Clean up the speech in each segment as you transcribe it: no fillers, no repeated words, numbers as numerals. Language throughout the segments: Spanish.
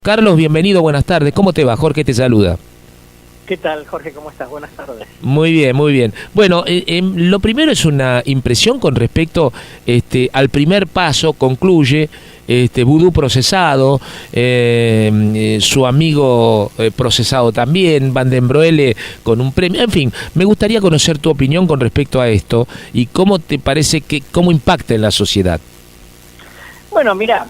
Carlos, bienvenido, buenas tardes. ¿Cómo te va? Jorge te saluda. ¿Qué tal, Jorge? ¿Cómo estás? Buenas tardes. Muy bien, muy bien. Bueno, lo primero es una impresión con respecto al primer paso. Concluye Vudú procesado, su amigo procesado también, Van den Broele con un premio. En fin, me gustaría conocer tu opinión con respecto a esto y cómo te parece cómo impacta en la sociedad. Bueno, mira,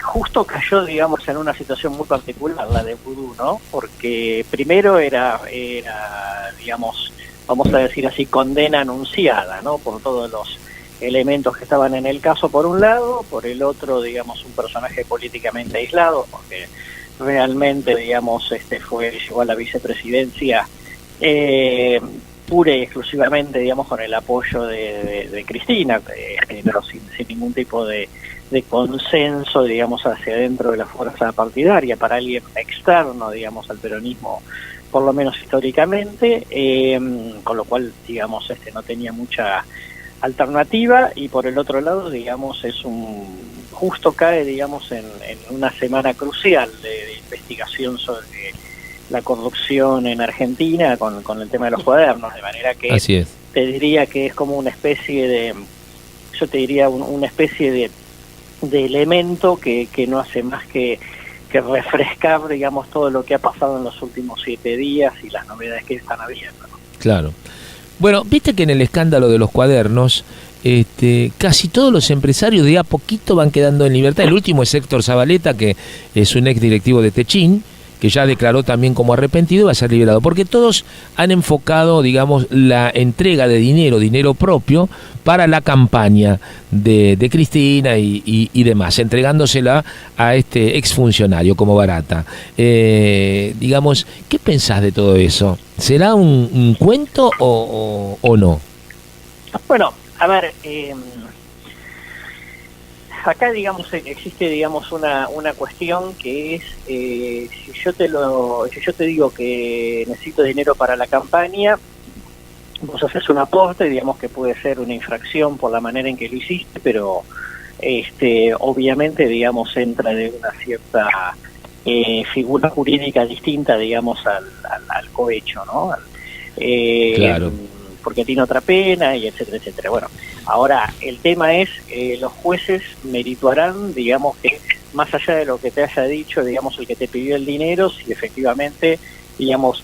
justo cayó, digamos, en una situación muy particular, la de Vudú, ¿no? Porque primero era, digamos, vamos a decir así, condena anunciada, ¿no? Por todos los elementos que estaban en el caso, por un lado, por el otro, digamos, un personaje políticamente aislado, porque realmente, digamos, llegó a la vicepresidencia, pura y exclusivamente, digamos, con el apoyo de Cristina, pero sin ningún tipo de consenso, digamos, hacia dentro de la fuerza partidaria, para alguien externo, digamos, al peronismo, por lo menos históricamente, con lo cual, digamos, no tenía mucha alternativa. Y por el otro lado, digamos, justo cae, digamos, en una semana crucial de investigación sobre la corrupción en Argentina con el tema de los cuadernos, de manera que Así es. te diría que es como una especie de, yo te diría una especie de elemento que no hace más que refrescar, digamos, todo lo que ha pasado en los últimos 7 días y las novedades que están habiendo, ¿no? Claro. Bueno, viste que en el escándalo de los cuadernos, casi todos los empresarios de a poquito van quedando en libertad. El último es Héctor Zabaleta, que es un ex directivo de Techin, que ya declaró también como arrepentido y va a ser liberado, porque todos han enfocado, digamos, la entrega de dinero propio para la campaña de Cristina y demás, entregándosela a este exfuncionario como Barata. Digamos, ¿qué pensás de todo eso? ¿Será un cuento o no? Bueno, a ver, acá, digamos, existe, digamos, una cuestión que es, si yo te digo que necesito dinero para la campaña, vos haces un aporte, digamos, que puede ser una infracción por la manera en que lo hiciste, pero obviamente, digamos, entra de una cierta figura jurídica distinta, digamos, al cohecho, ¿no? Claro. Porque tiene otra pena, y etcétera, etcétera. Bueno, ahora el tema es, los jueces merituarán, digamos, que más allá de lo que te haya dicho, digamos, el que te pidió el dinero, si efectivamente, digamos,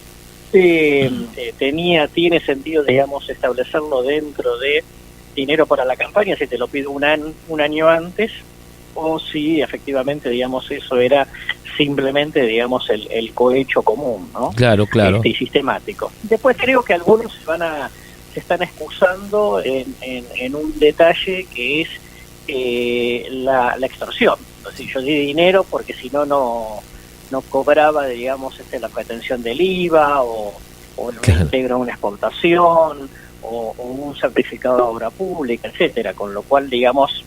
tiene sentido, digamos, establecerlo dentro de dinero para la campaña, si te lo pido un año antes, o si efectivamente, digamos, eso era simplemente, digamos, el cohecho común, ¿no? Claro, claro. Y sistemático. Después creo que algunos se están excusando en un detalle que es la extorsión. Entonces, yo di dinero porque si no cobraba, digamos, la retención del IVA o el reintegro a una exportación o un certificado de obra pública, etcétera. Con lo cual, digamos,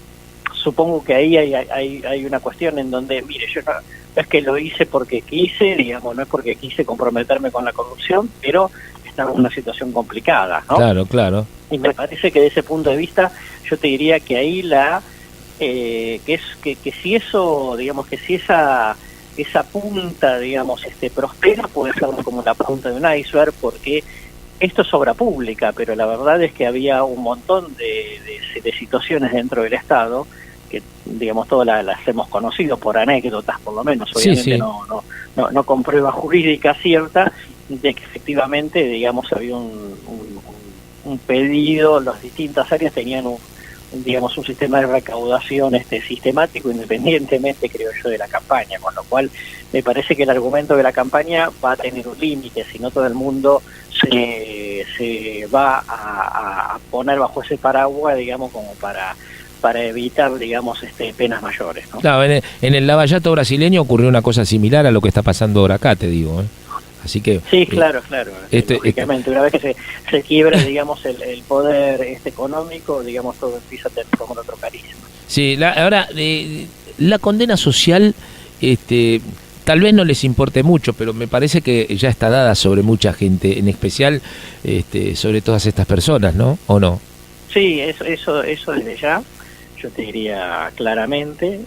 supongo que ahí hay una cuestión en donde, mire, yo no es que lo hice porque quise, digamos, no es porque quise comprometerme con la corrupción, pero estaba en una situación complicada, ¿no? Claro, claro. Y me parece que de ese punto de vista yo te diría que ahí que si eso, digamos, que si esa punta, digamos, prospera, puede ser como la punta de un iceberg, porque esto es obra pública, pero la verdad es que había un montón de situaciones dentro del Estado que, digamos, todas las hemos conocido por anécdotas, por lo menos, obviamente. Sí. No con prueba jurídica cierta, de que efectivamente, digamos, había un pedido, las distintas áreas tenían digamos, un sistema de recaudación sistemático, independientemente, creo yo, de la campaña, con lo cual me parece que el argumento de la campaña va a tener un límite, si no todo el mundo se va a poner bajo ese paraguas, digamos, como para evitar, digamos, penas mayores, ¿no? Claro, en el lavallato brasileño ocurrió una cosa similar a lo que está pasando ahora acá, te digo, ¿eh? Así que sí, claro. Lógicamente, una vez que se quiebra, digamos, el poder económico, digamos, todo empieza a tener como otro carisma. Sí, ahora, la condena social, tal vez no les importe mucho, pero me parece que ya está dada sobre mucha gente, en especial sobre todas estas personas, ¿no? ¿O no? Sí, eso desde ya. yo te diría claramente,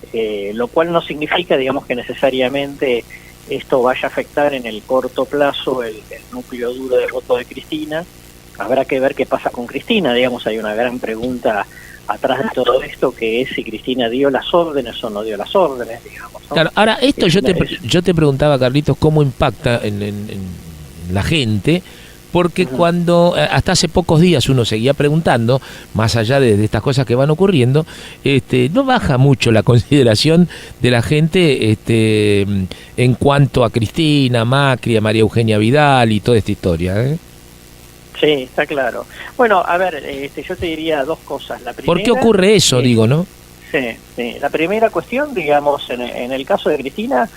lo cual no significa, digamos, que necesariamente esto vaya a afectar en el corto plazo el núcleo duro del voto de Cristina. Habrá que ver qué pasa con Cristina, digamos, hay una gran pregunta atrás de todo esto, que es si Cristina dio las órdenes o no dio las órdenes, digamos, ¿no? Claro, ahora, esto yo te preguntaba, Carlitos, cómo impacta en la gente, porque cuando, hasta hace pocos días uno seguía preguntando, más allá de estas cosas que van ocurriendo, no baja mucho la consideración de la gente en cuanto a Cristina, Macri, a María Eugenia Vidal y toda esta historia, ¿eh? Sí, está claro. Bueno, a ver, yo te diría dos cosas. La primera, ¿por qué ocurre eso, digo, no? Sí. La primera cuestión, digamos, en el caso de Cristina,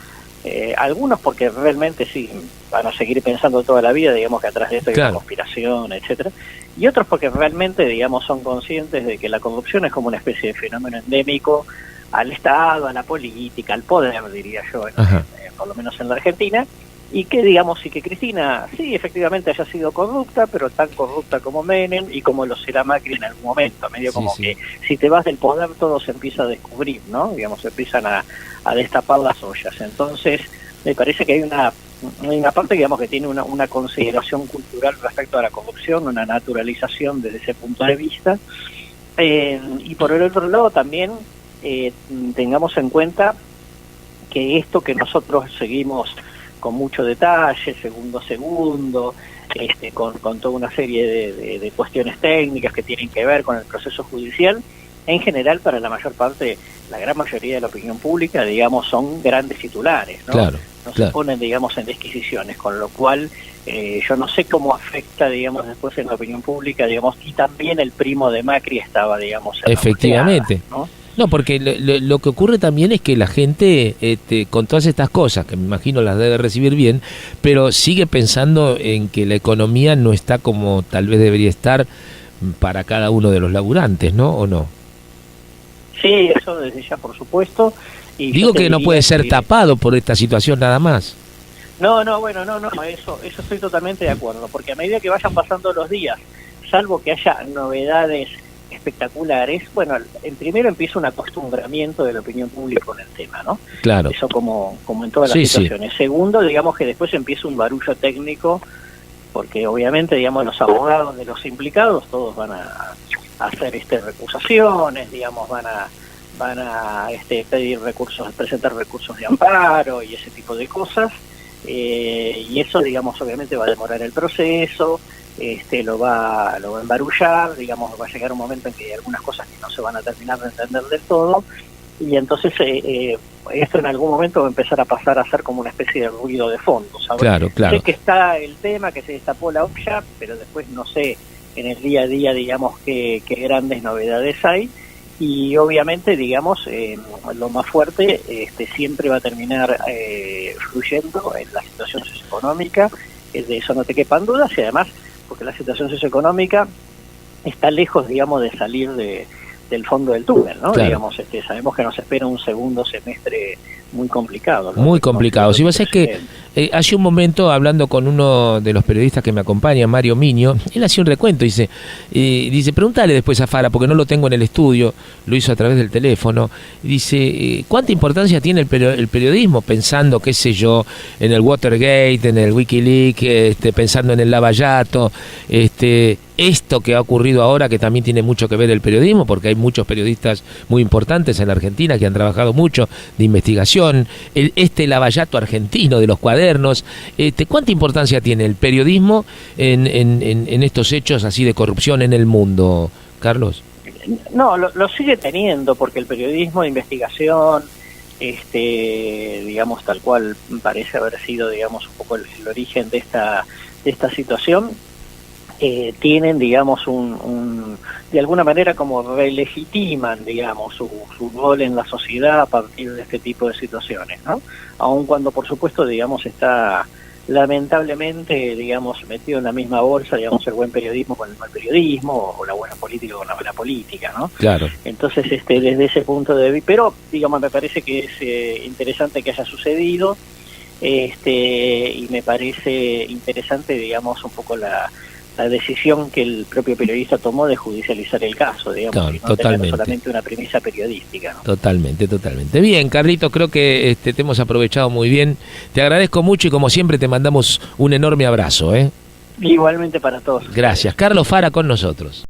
algunos porque realmente sí van a seguir pensando toda la vida, digamos, que atrás de esto hay una conspiración, etcétera, y otros porque realmente, digamos, son conscientes de que la corrupción es como una especie de fenómeno endémico al Estado, a la política, al poder, diría yo, por lo menos en la Argentina, y que, digamos, y que Cristina sí efectivamente haya sido corrupta, pero tan corrupta como Menem y como lo será Macri en algún momento, medio como que si te vas del poder todo se empieza a descubrir, ¿no? Digamos, se empiezan a destapar las ollas. Entonces, me parece que hay una parte, digamos, que tiene una consideración cultural respecto a la corrupción, una naturalización desde ese punto de vista, y por el otro lado también tengamos en cuenta que esto que nosotros seguimos con mucho detalle, segundo a segundo, con toda una serie de cuestiones técnicas que tienen que ver con el proceso judicial, en general, para la mayor parte, la gran mayoría de la opinión pública, digamos, son grandes titulares, ¿no? No se ponen, digamos, en disquisiciones, con lo cual yo no sé cómo afecta, digamos, después en la opinión pública, digamos, y también el primo de Macri estaba, digamos, en efectivamente, la ¿no? No, porque lo que ocurre también es que la gente, con todas estas cosas, que me imagino las debe recibir bien, pero sigue pensando en que la economía no está como tal vez debería estar para cada uno de los laburantes, ¿no? ¿O no? Sí, eso desde ya, por supuesto. Y digo que no puede ser tapado por esta situación nada más. No, eso estoy totalmente de acuerdo, porque a medida que vayan pasando los días, salvo que haya novedades espectaculares, bueno, primero empieza un acostumbramiento de la opinión pública con el tema, ¿no? Claro. Eso como en todas las situaciones. Segundo, digamos que después empieza un barullo técnico, porque obviamente, digamos, los abogados de los implicados, todos van a hacer recusaciones, digamos, van a pedir recursos, presentar recursos de amparo y ese tipo de cosas, y eso, digamos, obviamente va a demorar el proceso, lo va a embarullar, digamos, va a llegar un momento en que hay algunas cosas que no se van a terminar de entender del todo, y entonces esto en algún momento va a empezar a pasar a ser como una especie de ruido de fondo, ¿sabes? Claro. Sé que está el tema, que se destapó la olla, pero después no sé en el día a día, digamos, qué grandes novedades hay, y obviamente, digamos, lo más fuerte siempre va a terminar fluyendo en la situación socioeconómica, de eso no te quepan dudas, y además porque la situación socioeconómica está lejos, digamos, de salir del fondo del túnel, ¿no? Claro. Digamos, sabemos que nos espera un segundo semestre muy complicado, ¿no? Muy complicado. Si vos es que hace un momento, hablando con uno de los periodistas que me acompaña, Mario Miño, él hacía un recuento, dice, pregúntale después a Fara, porque no lo tengo en el estudio, lo hizo a través del teléfono, dice, ¿cuánta importancia tiene el periodismo? Pensando, qué sé yo, en el Watergate, en el Wikileaks, pensando en el Lavallato, esto que ha ocurrido ahora, que también tiene mucho que ver el periodismo, porque hay muchos periodistas muy importantes en la Argentina que han trabajado mucho de investigación, Lavallato argentino de los cuadernos, ¿cuánta importancia tiene el periodismo en estos hechos así de corrupción en el mundo, Carlos? No, lo sigue teniendo, porque el periodismo de investigación, digamos, tal cual parece haber sido, digamos, un poco el origen de esta situación, tienen, digamos, de alguna manera como relegitiman, digamos, su rol en la sociedad a partir de este tipo de situaciones, ¿no? Aun cuando, por supuesto, digamos, está lamentablemente, digamos, metido en la misma bolsa, digamos, el buen periodismo con el mal periodismo, o la buena política con la mala política, ¿no? Claro. Entonces, desde ese punto de vista, pero, digamos, me parece que es interesante que haya sucedido, y me parece interesante, digamos, un poco decisión que el propio periodista tomó de judicializar el caso, digamos, No, y no totalmente. tener solamente una premisa periodística, ¿no? Totalmente, totalmente. Bien, Carlitos, creo que te hemos aprovechado muy bien. Te agradezco mucho y como siempre te mandamos un enorme abrazo, ¿eh? Igualmente para todos. Gracias. Carlos Fara con nosotros.